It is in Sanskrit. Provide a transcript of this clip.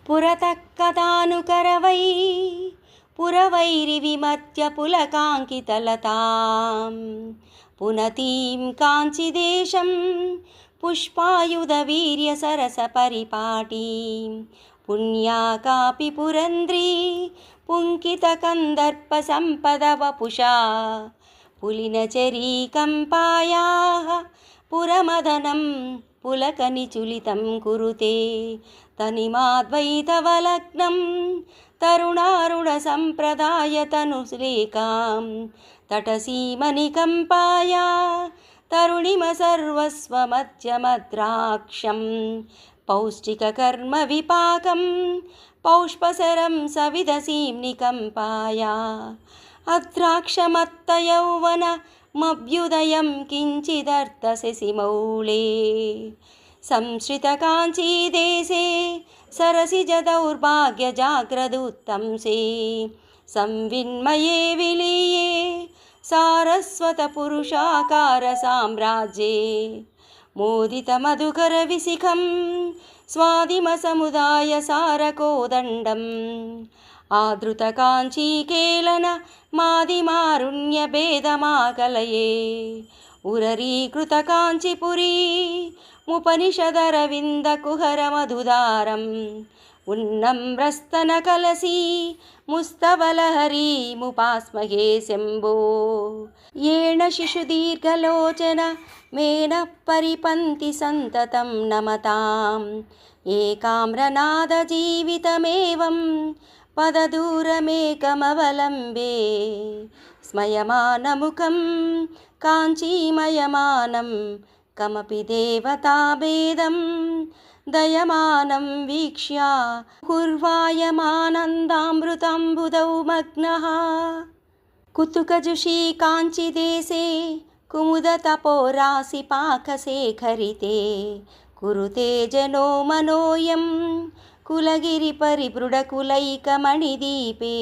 पुरतः कदानुकरवै पुरवैरिविमत्य पुलकाङ्कितलतां पुनतीं काञ्चिदेशं पुष्पायुधवीर्यसरसपरिपाटीं पुण्या कापि पुरन्द्री पुङ्कितकन्दर्पसम्पदवपुषा पुलिनचरीकम्पायाः पुरमदनं पुलकनिचुलितं कुरुते तनिमाद्वैतवलग्नं तरुणारुणसम्प्रदायतनुलेकां तटसीमनिकम्पाया तरुणिमसर्वस्वमध्यमद्राक्षं पौष्टिककर्मविपाकं पौष्पसरं सविदसीं निकम्पाया अद्राक्षमत्तयौवनमभ्युदयं किञ्चिदर्थशशिमौळे संश्रितकाञ्चीदेशे सरसिजदौर्भाग्यजाग्रदुत्तंसे संविन्मये विलीये सारस्वतपुरुषाकारसाम्राज्ये मोदितमधुकरविशिखं स्वादिमसमुदायसारकोदण्डम् आदृतकाञ्चीकेलन मादिमारुण्यभेदमाकलये उररीकृतकाञ्चीपुरी मुपनिषदरविन्दकुहरमधुदारम् उन्नम्रस्तनकलसी मुस्तवलहरीमुपास्महे शम्भो येन शिशुदीर्घलोचन मेनः परिपन्ति सन्ततं नमताम् एकाम्रनादजीवितमेवं पददूरमेकमवलम्बे स्मयमानमुखं काञ्चीमयमानं कमपि देवताभेदं दयमानं वीक्ष्य कुर्वायमानन्दामृताम्बुदौ मग्नः कुतुकजुषी काञ्चीदेशे कुमुदतपोराशिपाकशेखरिते कुरुते जनो मनोऽयं कुलगिरिपरिबृढकुलैकमणिदीपे।